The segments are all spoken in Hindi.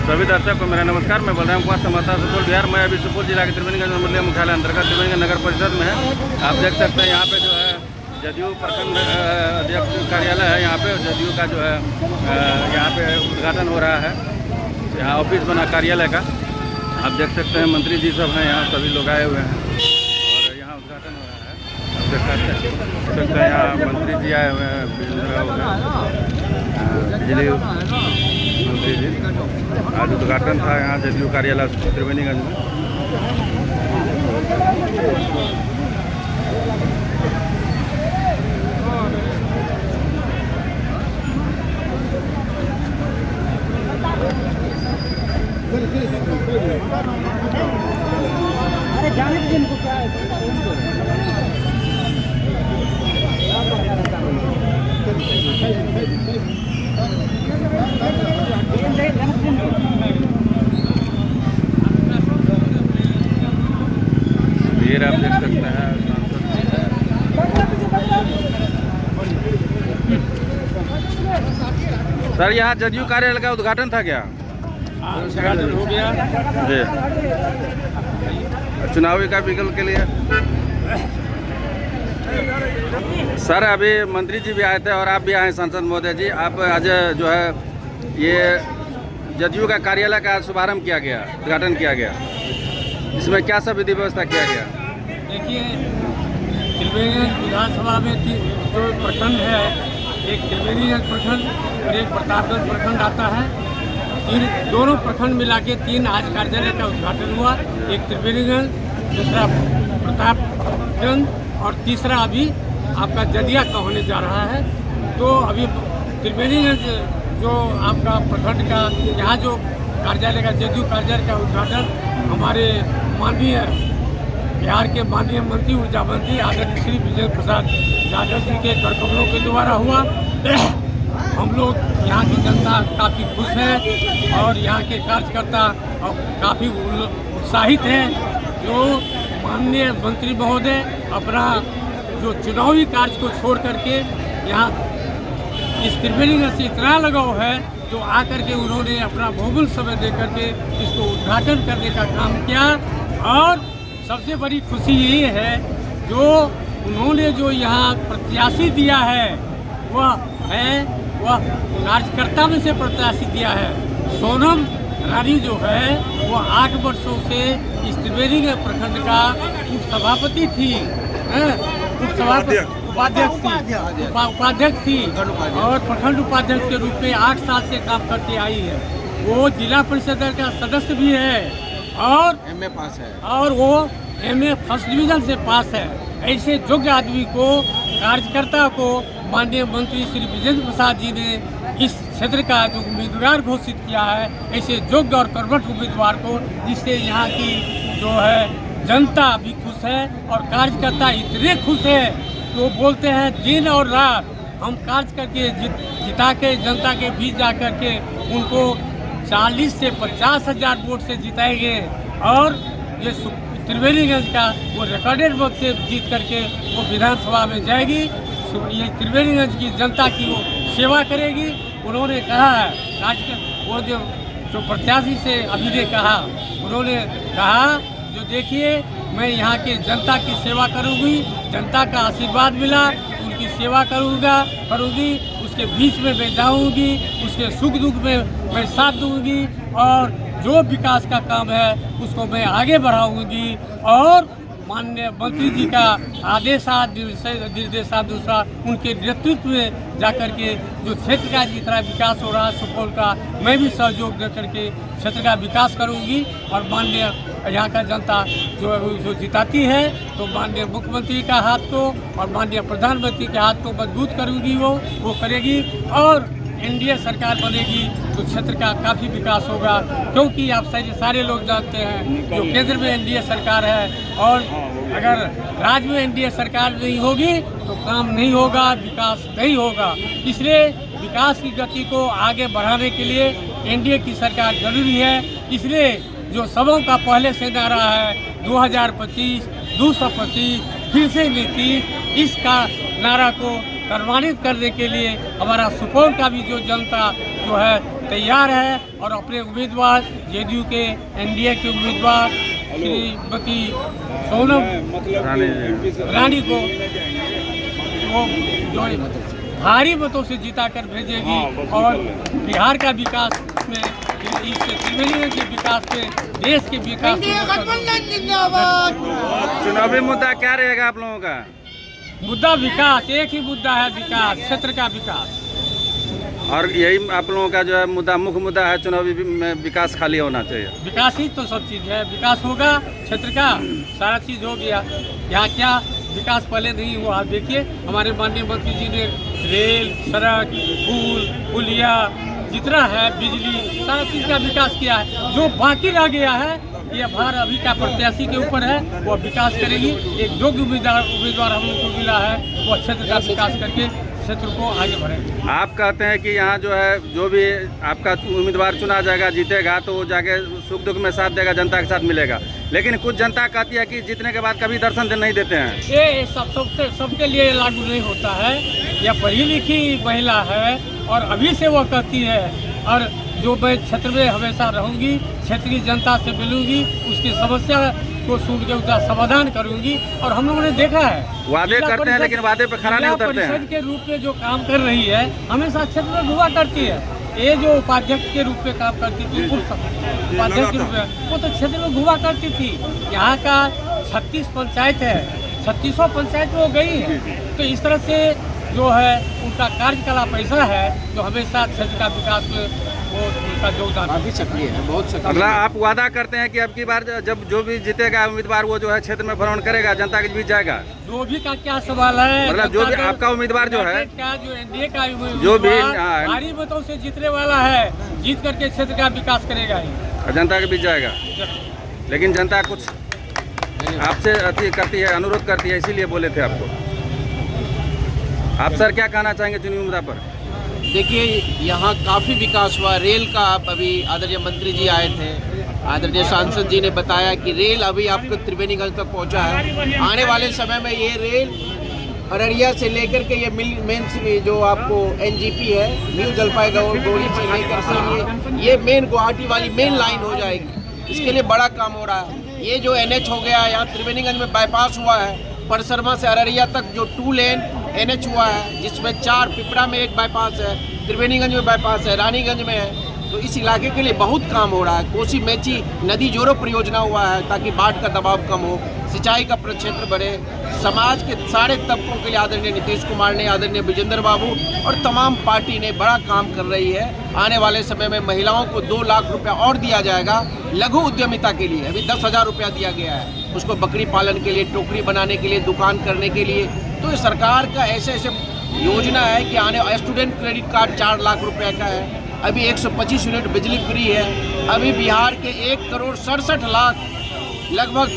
सभी दर्शक को मेरा नमस्कार। मैं बलराम कुमार समाचार सुपौल बिहार। मैं अभी सुपौल जिला के त्रिवेणीगंज मंडलीय मुख्यालय अंतर्गत त्रिवेणीगंज नगर परिषद में है। आप देख सकते हैं यहाँ पे जो है जदयू प्रखंड अध्यक्ष कार्यालय है। यहाँ पे जदयू का जो है यहाँ पे उद्घाटन हो रहा है। यहाँ ऑफिस बना कार्यालय का। आप देख सकते हैं मंत्री जी सब हैं यहाँ, सभी लोग आए हुए हैं और यहाँ उद्घाटन हो रहा है। आप देख सकते हैं यहाँ मंत्री जी आए हुए हैं, बिजली मंत्री जी। आज उद्घाटन था यहाँ जदयू कार्यालय त्रिवेणीगंज में। अरे जाने दीजिए इनको, क्या है फिर आप देख सकते हैं सर यहाँ जदयू कार्यालय का उद्घाटन था क्या? उद्घाटन हो गया जी। चुनावी का विकल्प के लिए सर अभी मंत्री जी भी आए थे और आप भी आए सांसद महोदय जी। आप आज जो है ये जदयू का कार्यालय का शुभारंभ किया गया, उद्घाटन किया गया। इसमें क्या सब विधि व्यवस्था किया गया? देखिए, त्रिवेणीगंज विधानसभा में जो प्रखंड है, एक त्रिवेणीगंज प्रखंड और एक प्रतापगंज प्रखंड आता है। इन दोनों प्रखंड मिला के 3 आज कार्यालय का उद्घाटन हुआ। एक त्रिवेणीगंज, दूसरा प्रतापगंज और तीसरा अभी आपका जदिया का होने जा रहा है। तो अभी त्रिवेणीगंज जो आपका प्रखंड का यहाँ जो कार्यालय का जदयू कार्यालय का उद्घाटन हमारे माननीय बिहार के माननीय मंत्री ऊर्जा मंत्री आदरणीय श्री विजय प्रसाद यादव जी के कर कमलों के द्वारा हुआ। हम लोग यहाँ की जनता काफ़ी खुश है और यहाँ के कार्यकर्ता काफ़ी उत्साहित हैं। जो माननीय मंत्री महोदय अपना जो चुनावी कार्य को छोड़ करके यहाँ इस त्रिवेणीगंज से इतना लगाव है, जो आकर के उन्होंने अपना बहुमूल्य समय दे करके इसको उद्घाटन करने का काम किया। और सबसे बड़ी खुशी ये है जो उन्होंने जो यहाँ प्रत्याशी दिया है वह कार्यकर्ता में से प्रत्याशी दिया है। सोनम रानी जो है वो 8 वर्षों से इस त्रिवेणीगंज प्रखंड का उपसभापति थी, उपाध्यक्ष थी और प्रखंड उपाध्यक्ष के रूप में 8 साल से काम करती आई है। वो जिला परिषद का सदस्य भी है और एमए पास है और वो एमए फर्स्ट डिवीजन से पास है। ऐसे योग्य आदमी को, कार्यकर्ता को माननीय मंत्री श्री विजेंद्र प्रसाद जी ने इस क्षेत्र का जो उम्मीदवार घोषित किया है, ऐसे योग्य और कर्मठ उम्मीदवार को, जिससे यहाँ की जो है जनता भी खुश है और कार्यकर्ता इतने खुश है तो बोलते हैं दिन और रात हम कार्य करके जिता के जनता के बीच जा कर के उनको 40 से 50 हज़ार वोट से जिताएंगे और ये त्रिवेणीगंज का वो रिकॉर्डेड वोट से जीत करके वो विधानसभा में जाएगी। ये त्रिवेणीगंज की जनता की वो सेवा करेगी। उन्होंने कहा है आज वो जो प्रत्याशी से अभी ने कहा, उन्होंने कहा जो देखिए मैं यहाँ के जनता की सेवा करूँगी, जनता का आशीर्वाद मिला उनकी सेवा करूँगी, उसके बीच में मैं जाऊँगी, उसके सुख दुख में मैं साथ दूँगी और जो विकास का काम है उसको मैं आगे बढ़ाऊँगी। और माननीय मंत्री जी का निर्देशानुसार उनके नेतृत्व में जाकर के जो क्षेत्र का जितना विकास हो रहा है सुपौल का, मैं भी सहयोग दे करके क्षेत्र का विकास करूंगी। और माननीय यहाँ का जनता जो जिताती है तो माननीय मुख्यमंत्री का हाथ को और माननीय प्रधानमंत्री के हाथ को मजबूत करूंगी, वो करेगी और एनडीए सरकार बनेगी तो क्षेत्र का काफ़ी विकास होगा। क्योंकि आप सारे लोग जानते हैं जो केंद्र में एनडीए सरकार है और अगर राज्य में एनडीए सरकार नहीं होगी तो काम नहीं होगा, विकास नहीं होगा। इसलिए विकास की गति को आगे बढ़ाने के लिए एनडीए की सरकार जरूरी है। इसलिए जो सबों का पहले से नारा है 2025 225 फिर से नीति, इसका नारा को प्रमाणित करने के लिए हमारा सुपौल का भी जो जनता जो है तैयार है और अपने उम्मीदवार जेडीयू के एनडीए के उम्मीदवार श्रीमती सोनम रानी को वो जो भारी मतों से जिताकर भेजेगी और बिहार का विकास में इस त्रिवेणीगंज के विकास में देश के विकास चुनावी मुद्दा क्या रहेगा आप लोगों का? मुद्दा विकास, एक ही मुद्दा है विकास, क्षेत्र का विकास। और यही आप लोगों का जो है मुद्दा, मुख्य मुद्दा है चुनावी में विकास खाली होना चाहिए। विकास ही तो सब चीज़ है, विकास होगा क्षेत्र का, सारा चीज़ हो गया। यहाँ क्या विकास पहले नहीं हुआ? आप देखिए हमारे माननीय मंत्री जी ने रेल, सड़क, पुल, पुलिया जितना है, बिजली, सारा चीज़ का विकास किया है। जो बाकी रह गया है ये भार अभी का प्रत्याशी के ऊपर है, वो विकास करेगी। एक योग्य उम्मीदवार हम लोग को मिला है, वो क्षेत्र का विकास करके क्षेत्र को आगे बढ़ेंगे। आप कहते हैं कि यहाँ जो है जो भी आपका उम्मीदवार चुना जाएगा, जीतेगा तो वो जाके सुख दुख में साथ देगा, जनता के साथ मिलेगा। लेकिन कुछ जनता कहती है कि जीतने के बाद कभी दर्शन नहीं देते हैं। ये सबके लिए लागू नहीं होता है। यह पढ़ी लिखी महिला है और अभी से वो कहती है, और जो मैं क्षेत्र में हमेशा रहूंगी, क्षेत्र की जनता से मिलूंगी, उसकी समस्या को सुन के उसका समाधान करूंगी। और हम लोगों ने देखा है वादे करते हैं लेकिन वादे पे खरा नहीं उतरते हैं। परिषद के रूप में जो काम कर रही है हमेशा क्षेत्र में हुआ करती है। ये जो उपाध्यक्ष के रूप में काम करती थी, उपाध्यक्ष के रूप में, वो तो क्षेत्र में हुआ करती थी। यहाँ का 36 पंचायत है, 3600 पंचायत वो गई है। तो इस तरह से जो है उनका कार्यकलाप ऐसा है जो हमेशा क्षेत्र का विकास में वो उनका योगदान काफी सक्रिय है, बहुत सक्रिय। अगला आप वादा करते हैं कि अब की बार जब जो भी जीतेगा उम्मीदवार वो जो है क्षेत्र में भ्रमण करेगा, जनता के बीच जाएगा। जो भी का क्या सवाल है, मतलब जो भी आपका उम्मीदवार जो है, क्या जो एनडीए का जो भी भारी मतों से जीतने वाला है, जीत करके क्षेत्र का विकास करेगा ही, जनता के बीच जाएगा। लेकिन जनता कुछ आपसे अति करती है, अनुरोध करती है, इसीलिए बोले थे आपको। आप सर क्या कहना चाहेंगे चुनावी मुद्दा पर? देखिए यहाँ काफ़ी विकास हुआ। रेल का आप अभी आदरणीय मंत्री जी आए थे, आदरणीय सांसद जी ने बताया कि रेल अभी आपको त्रिवेणीगंज तक पहुंचा है। आने वाले समय में ये रेल अररिया से लेकर के ये मेन जो आपको एनजीपी है, न्यू जलपाईगुड़ी से लेकर ये मेन गुवाहाटी वाली मेन लाइन हो जाएगी। इसके लिए बड़ा काम हो रहा है। ये जो NH हो गया, यहाँ त्रिवेणीगंज में बाईपास हुआ है, परसरमा से अररिया तक जो 2 लेन NH हुआ है, जिसमें 4 पिपरा में एक बाईपास है, त्रिवेणीगंज में बाईपास है, रानीगंज में है। तो इस इलाके के लिए बहुत काम हो रहा है। कोसी मेची नदी जोड़ो परियोजना हुआ है ताकि बाढ़ का दबाव कम हो, सिंचाई का प्रक्षेत्र बढ़े। समाज के सारे तबकों के लिए आदरणीय नीतीश कुमार ने, आदरणीय विजेंद्र बाबू और तमाम पार्टी ने बड़ा काम कर रही है। आने वाले समय में महिलाओं को 2 लाख रुपया और दिया जाएगा लघु उद्यमिता के लिए। अभी 10,000 रुपया दिया गया है उसको, बकरी पालन के लिए, टोकरी बनाने के लिए, दुकान करने के लिए। तो सरकार का ऐसे योजना है कि आने स्टूडेंट क्रेडिट कार्ड 4 लाख रुपए का है। अभी 125 यूनिट बिजली फ्री है। अभी बिहार के 1 करोड़ 67 लाख लगभग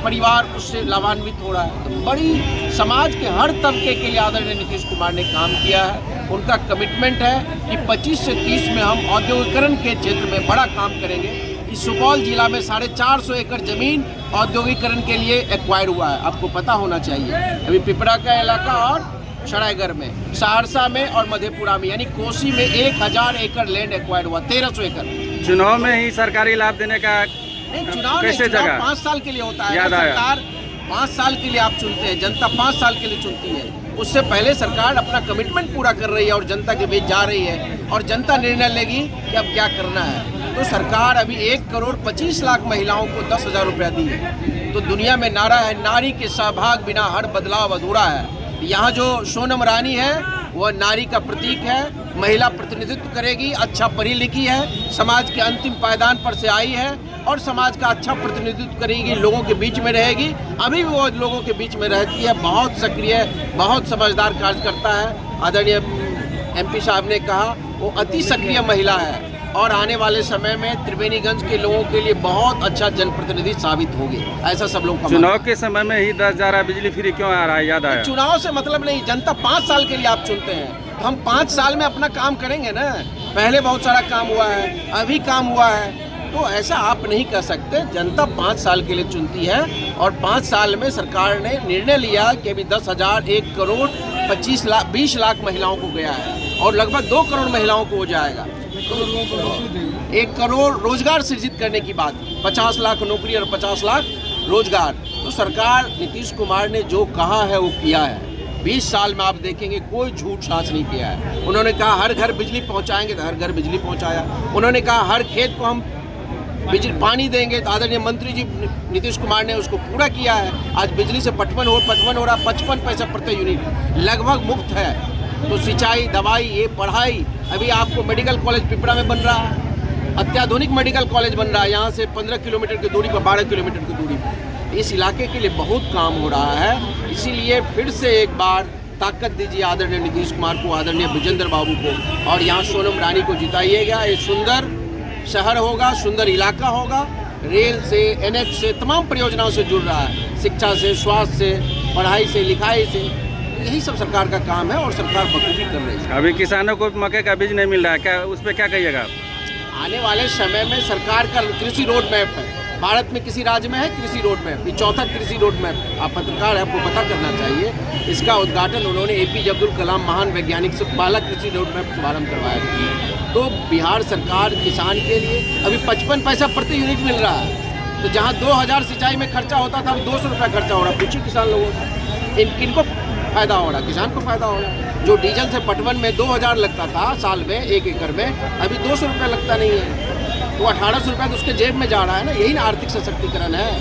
परिवार उससे लाभान्वित हो रहा है। तो बड़ी समाज के हर तबके के लिए आदरणीय नीतीश कुमार ने काम किया है। उनका कमिटमेंट है कि 25 से 30 में हम औद्योगिकरण के क्षेत्र में बड़ा काम करेंगे। इस सुपौल जिला में 450 एकड़ जमीन औद्योगिकरण के लिए एक्वायर हुआ है, आपको पता होना चाहिए। अभी पिपरा का इलाका और सरायगढ़ में, सहरसा में और मधेपुरा में, यानी कोसी में 1000 एकड़ लैंड एक्वायर हुआ, 1300 एकड़। चुनाव में ही सरकारी लाभ देने का चुनाव कैसे जगह 5 साल के लिए होता है। याद आया। सरकार 5 साल के लिए आप चुनते हैं, जनता 5 साल के लिए चुनती है। उससे पहले सरकार अपना कमिटमेंट पूरा कर रही है और जनता के बीच जा रही है और जनता निर्णय लेगी कि अब क्या करना है। तो सरकार अभी 1 करोड़ 25 लाख महिलाओं को 10,000 रुपया दी है। तो दुनिया में नारा है, नारी के सहभाग बिना हर बदलाव अधूरा है। यहाँ जो सोनम रानी है वह नारी का प्रतीक है, महिला प्रतिनिधित्व करेगी, अच्छा पढ़ी लिखी है, समाज के अंतिम पायदान पर से आई है और समाज का अच्छा प्रतिनिधित्व करेगी, लोगों के बीच में रहेगी। अभी भी वो लोगों के बीच में रहती है, बहुत सक्रिय, बहुत समझदार कार्यकर्ता है। आदरणीय MP साहब ने कहा वो अति सक्रिय महिला है और आने वाले समय में त्रिवेणीगंज के लोगों के लिए बहुत अच्छा जनप्रतिनिधि साबित होगी, ऐसा सब लोग का चुनाव के समय में ही 10,000 बिजली फ्री क्यों आ रहा है? याद आया। चुनाव से मतलब नहीं, जनता 5 साल के लिए आप चुनते हैं, तो हम 5 साल में अपना काम करेंगे ना। पहले बहुत सारा काम हुआ है, अभी काम हुआ है, तो ऐसा आप नहीं कह सकते। जनता 5 साल के लिए चुनती है और 5 साल में सरकार ने निर्णय लिया कि अभी 10,000 1 करोड़ 20 लाख महिलाओं को गया है और लगभग 2 करोड़ महिलाओं को हो जाएगा। 1 करोड़ रोजगार सृजित करने की बात, 50 लाख नौकरी और 50 लाख रोजगार। तो सरकार नीतीश कुमार ने जो कहा है वो किया है। 20 साल में आप देखेंगे कोई झूठ सांस नहीं किया है। उन्होंने कहा हर घर बिजली पहुंचाएंगे तो हर घर बिजली पहुंचाया। उन्होंने कहा हर खेत को हम बिजली पानी देंगे तो आदरणीय मंत्री जी नीतीश कुमार ने उसको पूरा किया है। आज बिजली से पटवन हो रहा, 55 पैसा प्रति यूनिट लगभग मुफ्त है। तो सिंचाई, दवाई, ये पढ़ाई, अभी आपको मेडिकल कॉलेज पिपरा में बन रहा है, अत्याधुनिक मेडिकल कॉलेज बन रहा है, यहाँ से 15 किलोमीटर की दूरी पर, 12 किलोमीटर की दूरी पर। इस इलाके के लिए बहुत काम हो रहा है। इसीलिए फिर से एक बार ताकत दीजिए आदरणीय नीतीश कुमार को, आदरणीय विजेंद्र बाबू को, और यहाँ सोनम रानी को जिताइएगा। ये सुंदर शहर होगा, सुंदर इलाका होगा, रेल से, NH से, तमाम परियोजनाओं से जुड़ रहा है, शिक्षा से, स्वास्थ्य से, पढ़ाई से, लिखाई से। यही सब सरकार का काम है और सरकार बखूबी कर रही है। अभी किसानों को मक्के का बीज नहीं मिल रहा है, क्या उस पर क्या कहिएगा आप? आने वाले समय में सरकार का कृषि रोड मैप है, भारत में किसी राज्य में है कृषि रोड मैप, ये चौथा कृषि रोड मैप। आप पत्रकार हैं, आपको पता करना चाहिए। इसका उद्घाटन उन्होंने APJ अब्दुल कलाम महान वैज्ञानिक से पहला कृषि रोड मैप शुभारंभ करवाया। तो बिहार सरकार किसान के लिए अभी 55 पैसा प्रति यूनिट मिल रहा है। तो जहाँ 2000 सिंचाई में खर्चा होता था, अब 200 रुपये खर्चा हो रहा। पूछिए किसान लोगों से, किनको फायदा हो रहा? किसान को फायदा हो रहा। जो डीजल से पटवन में 2000 लगता था साल में 1 एकड़ में, अभी 200 रुपये लगता नहीं है। तो 1800 रुपये तो उसके जेब में जा रहा है ना। यही ना आर्थिक सशक्तिकरण है।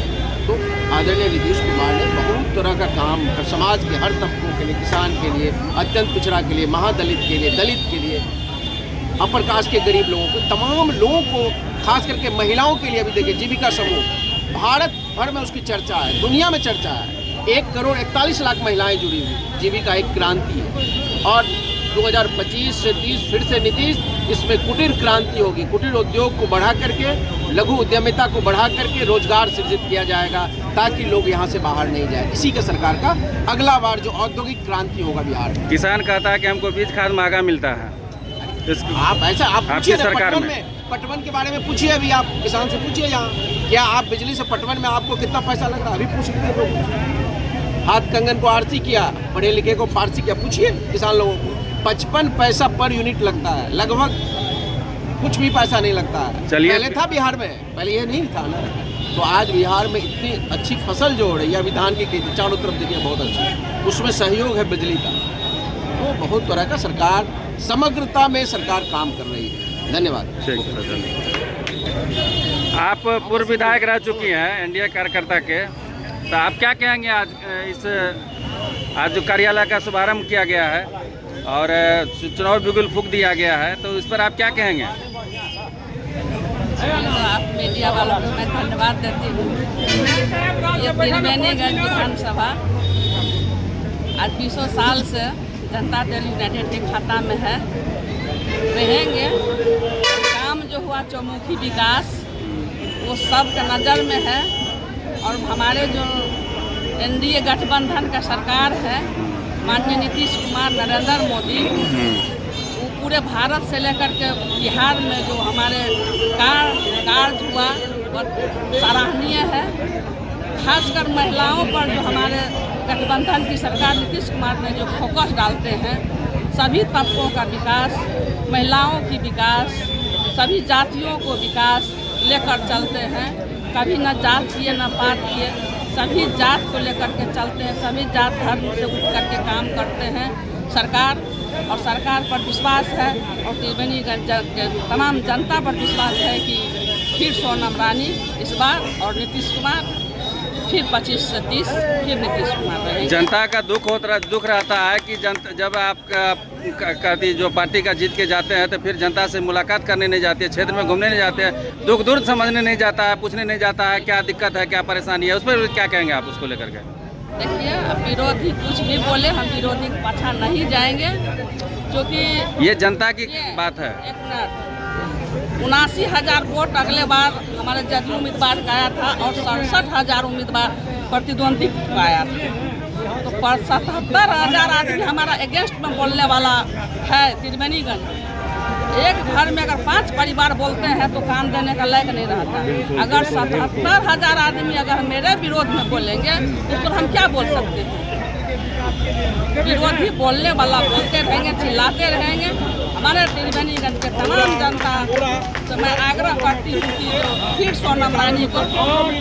तो आदरणीय नीतीश कुमार ने बहुत तरह का काम समाज के हर तबकों के लिए, किसान के लिए, अत्यंत पिछड़ा के लिए, महादलित के लिए, दलित के लिए, अपर कास्ट के गरीब लोगों को, तमाम लोगों को, खास करके महिलाओं के लिए। अभी देखिए जीविका समूह, भारत भर में उसकी चर्चा है, दुनिया में चर्चा है। 1 करोड़ 41 लाख महिलाएं जुड़ी हुई। जीविका एक क्रांति है। और 2025 से 30 फिर से नीतीश, इसमें कुटीर क्रांति होगी। कुटीर उद्योग को बढ़ा करके, लघु उद्यमिता को बढ़ा करके रोजगार सृजित किया जाएगा, ताकि लोग यहाँ से बाहर नहीं जाए। इसी का सरकार का अगला बार जो औद्योगिक क्रांति होगा बिहार में। किसान कहता है कि हमको बीज खाद महंगा मिलता है। आप ऐसा आप पूछिए सरकार पटवन के बारे में पूछिए। अभी आप किसान से पूछिए यहाँ, क्या आप बिजली से पटवन में आपको कितना पैसा लग रहा है? अभी पूछ लीजिए लोग। हाथ कंगन को आरती किया, पढ़े लिखे को फारसी किया, पूछिए किसान लोगों को। 55 पैसा पर यूनिट लगता है, लगभग कुछ भी पैसा नहीं लगता है। पहले था बिहार में, पहले ये नहीं था ना। तो आज बिहार में इतनी अच्छी फसल जो हो रही है, अभी धान की खेती चारों तरफ देखिए बहुत अच्छी, उसमें सहयोग है बिजली का। तो बहुत तरह का सरकार समग्रता में सरकार काम कर रही है। धन्यवाद। आप पूर्व विधायक रह चुकी हैं, NDA कार्यकर्ता के, तो आप क्या कहेंगे आज जो कार्यालय का शुभारंभ किया गया है और चुनाव बिगुल फूंक दिया गया है, तो इस पर आप क्या कहेंगे? आप मीडिया वालों को मैं धन्यवाद देती हूँ। ये त्रिवेणीगंज विधानसभा आज 20 साल से जनता दल यूनाइटेड के खाता में है, रहेंगे। काम जो हुआ चौमुखी विकास वो सबके नज़र में है। और हमारे जो NDA गठबंधन का सरकार है, माननीय नीतीश कुमार, नरेंद्र मोदी, वो पूरे भारत से लेकर के बिहार में जो हमारे कार्य हुआ वो सराहनीय है। खासकर महिलाओं पर जो हमारे गठबंधन की सरकार नीतीश कुमार ने जो फोकस डालते हैं, सभी तबकों का विकास, महिलाओं की विकास, सभी जातियों को विकास लेकर चलते हैं। कभी न जात किए न पात किए, सभी जात को लेकर के चलते हैं, सभी जात धर्म से उठ करके काम करते हैं। सरकार और सरकार पर विश्वास है और त्रिवेणीगंज के तमाम जनता पर विश्वास है कि फिर सोनम रानी इस बार और नीतीश कुमार फिर 25 से 30 फिर नीतीश कुमार रहेंगे। जनता का दुख रहता है कि जब आप जो पार्टी का जीत के जाते हैं तो फिर जनता से मुलाकात करने नहीं जाती है, क्षेत्र में घूमने नहीं जाते हैं, दुख दूर समझने नहीं जाता है, पूछने नहीं जाता है क्या दिक्कत है, क्या परेशानी है। उस पर क्या कहेंगे आप उसको लेकर के? देखिए, अब विरोधी कुछ भी बोले, हम विरोधी के पाछा नहीं जाएंगे, क्योंकि ये जनता की बात है। 79,000 वोट अगले बार हमारे जदयू उम्मीदवार का आया था और 67,000 उम्मीदवार प्रतिद्वंदी का आया था। तो 77,000 आदमी हमारा अगेंस्ट में बोलने वाला है त्रिवेणीगंज। एक घर में अगर 5 परिवार बोलते हैं तो कान देने का लायक नहीं रहता। अगर 77,000 आदमी अगर मेरे विरोध में बोलेंगे तो हम क्या बोल सकते हैं? विरोधी बोलने वाला बोलते रहेंगे, चिल्लाते रहेंगे। हमारे त्रिवेणीगंज के तमाम जनता से मैं आग्रह करती हूँ कि फिर सोनम रानी को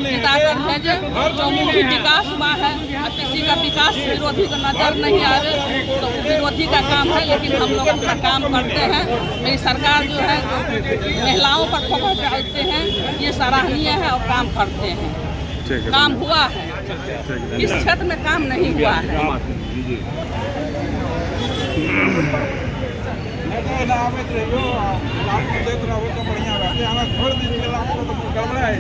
जिताकर भेजे। जो मुख्य विकास हुआ है, किसी का विकास विरोधी को नजर नहीं आवे तो विरोधी का काम है, लेकिन हम लोग अपना काम करते हैं। मेरी सरकार जो है महिलाओं पर फोकस डालते हैं, ये सराहनीय है और काम करते हैं। काम हुआ है, इस क्षेत्र में काम नहीं हुआ है। नहीं